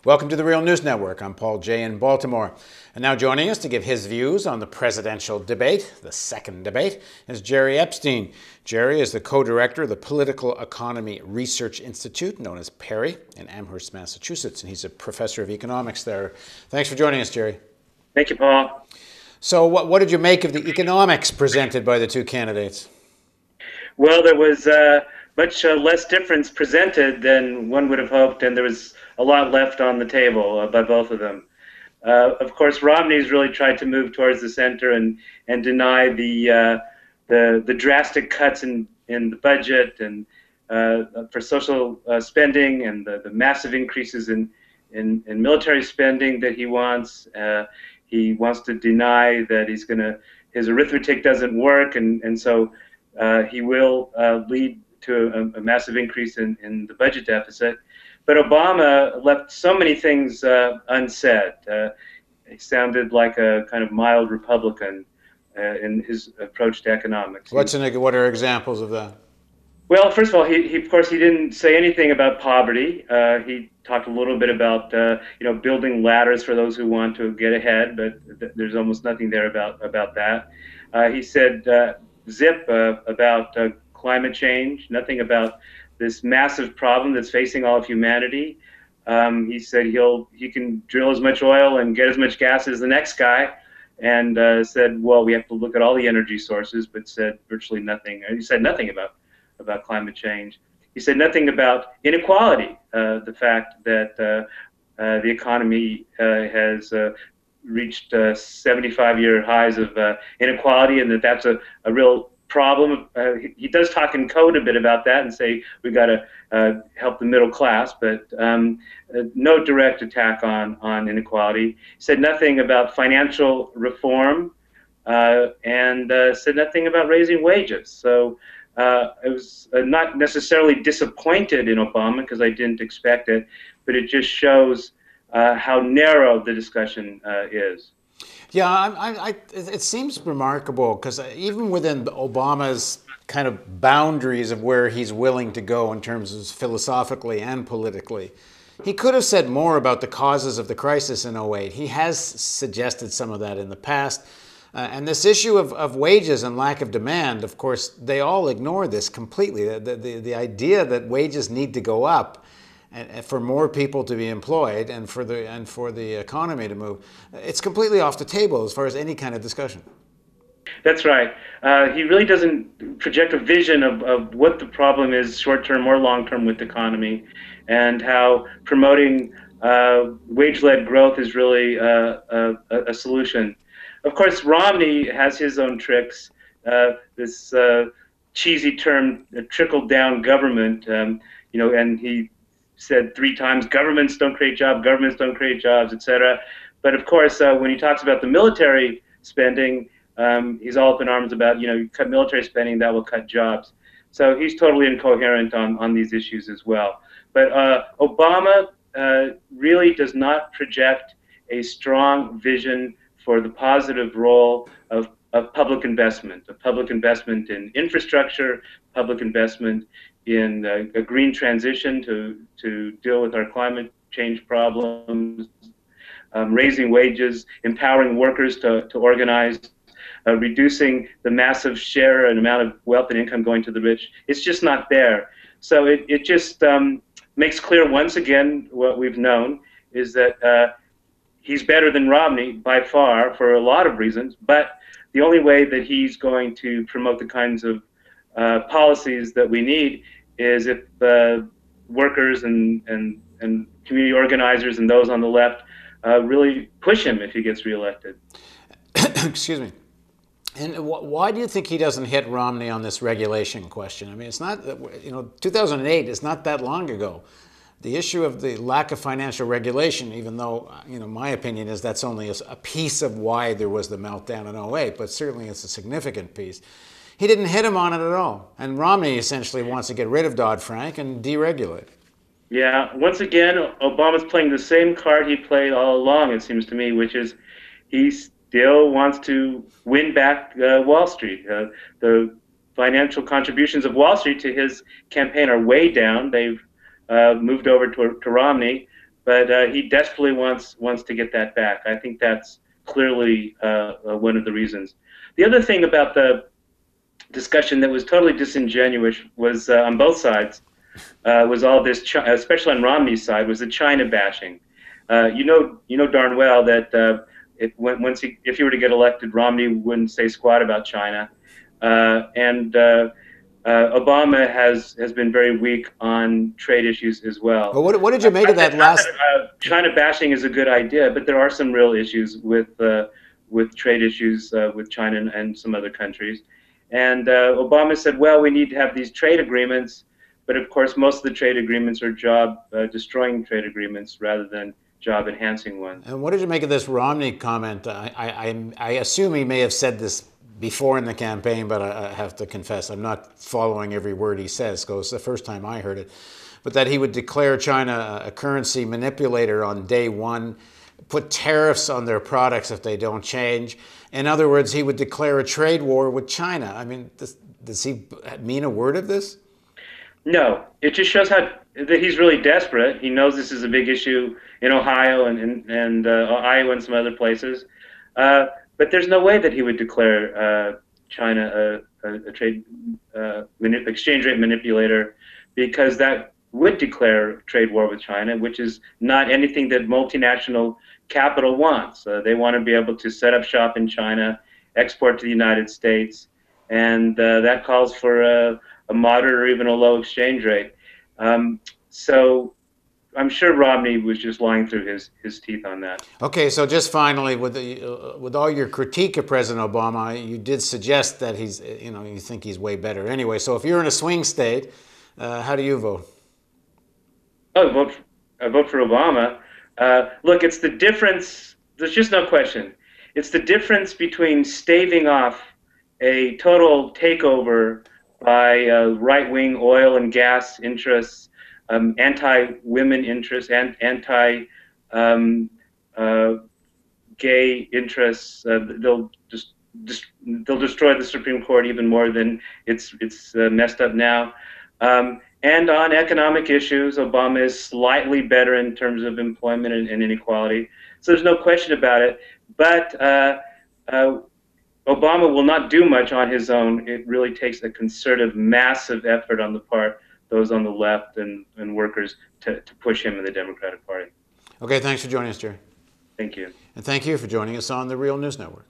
Welcome to the Real News Network. I'm Paul Jay in Baltimore. And now joining us to give his views on the presidential debate, the second debate, is Gerald Epstein. Jerry is the co-director of the Political Economy Research Institute, known as PERI, in Amherst, Massachusetts, and he's a professor of economics there. Thanks for joining us, Jerry. Thank you, Paul. So what did you make of the economics presented by the two candidates? Well, there was much less difference presented than one would have hoped, and there was a lot left on the table by both of them. Of course, Romney's really tried to move towards the center and deny the drastic cuts in the budget and for social spending and the massive increases in military spending that he wants. He wants to deny that his arithmetic doesn't work, and so he will lead to a massive increase in the budget deficit. But Obama left so many things unsaid. He sounded like a kind of mild Republican in his approach to economics. What are examples of that? Well, first of all, he of course he didn't say anything about poverty. He talked a little bit about building ladders for those who want to get ahead, but there's almost nothing there about that. He said zip about climate change, nothing about this massive problem that's facing all of humanity. He said he can drill as much oil and get as much gas as the next guy, and said, well, we have to look at all the energy sources, but said virtually nothing. He said nothing about climate change. He said nothing about inequality, the fact that the economy has reached 75-year highs of inequality, and that's a real problem. He does talk in code a bit about that and say we've got to help the middle class, but no direct attack on inequality. He said nothing about financial reform and said nothing about raising wages. So I was not necessarily disappointed in Obama because I didn't expect it, but it just shows how narrow the discussion is. Yeah, it seems remarkable because even within Obama's kind of boundaries of where he's willing to go in terms of philosophically and politically, he could have said more about the causes of the crisis in '08. He has suggested some of that in the past. And this issue of wages and lack of demand, of course, they all ignore this completely. The idea that wages need to go up and for more people to be employed and for the economy to move, it's completely off the table as far as any kind of discussion. That's right. He really doesn't project a vision of what the problem is, short-term or long-term, with the economy, and how promoting wage-led growth is really a solution. Of course, Romney has his own tricks. This cheesy term, trickle-down government, and he said 3 times, governments don't create jobs, etc. But of course, when he talks about the military spending, he's all up in arms about, you cut military spending, that will cut jobs. So he's totally incoherent on these issues as well. But Obama really does not project a strong vision for the positive role of public investment, in infrastructure, public investment in a green transition to deal with our climate change problems, raising wages, empowering workers to organize, reducing the massive share and amount of wealth and income going to the rich. It's just not there. So it just makes clear once again what we've known, is that he's better than Romney by far for a lot of reasons, but the only way that he's going to promote the kinds of policies that we need is if workers and community organizers and those on the left really push him if he gets reelected. Excuse me. And why do you think he doesn't hit Romney on this regulation question? I mean, it's not, 2008 is not that long ago. The issue of the lack of financial regulation, even though, my opinion is that's only a piece of why there was the meltdown in '08, but certainly it's a significant piece. He didn't hit him on it at all. And Romney essentially wants to get rid of Dodd-Frank and deregulate. Yeah, once again, Obama's playing the same card he played all along, it seems to me, which is he still wants to win back Wall Street. The financial contributions of Wall Street to his campaign are way down. They've moved over to Romney, but he desperately wants to get that back. I think that's clearly one of the reasons. The other thing about the discussion that was totally disingenuous was on both sides was all this, especially on Romney's side, was the China bashing. You know darn well that if he were to get elected, Romney wouldn't say squat about China, and Obama has been very weak on trade issues as well. Well, what did you make of that Not last? that China bashing is a good idea, but there are some real issues with trade issues with China and some other countries. And Obama said, well, we need to have these trade agreements, but of course, most of the trade agreements are job destroying trade agreements rather than job enhancing ones. And what did you make of this Romney comment? I assume he may have said this before in the campaign, but I have to confess I'm not following every word he says, because it's the first time I heard it. But that he would declare China a currency manipulator on day one, put tariffs on their products if they don't change. In other words, he would declare a trade war with China. I mean, does he mean a word of this? No, it just shows how that he's really desperate. He knows this is a big issue in Ohio and Iowa and some other places. But there's no way that he would declare China a trade exchange rate manipulator, because that would declare trade war with China, which is not anything that multinational capital wants. They want to be able to set up shop in China, export to the United States, and that calls for a moderate or even a low exchange rate. So I'm sure Romney was just lying through his teeth on that. Okay, so just finally, with all your critique of President Obama, you did suggest that he's, you think he's way better. Anyway, so if you're in a swing state, how do you vote? Oh, I vote for Obama. Look, it's the difference. There's just no question. It's the difference between staving off a total takeover by right-wing oil and gas interests, anti-women interests, and anti-gay interests. They'll destroy the Supreme Court even more than it's messed up now. And on economic issues, Obama is slightly better in terms of employment and inequality. So there's no question about it. But Obama will not do much on his own. It really takes a concerted, massive effort on the part those on the left and workers to push him in the Democratic Party. Okay, thanks for joining us, Jerry. Thank you. And thank you for joining us on the Real News Network.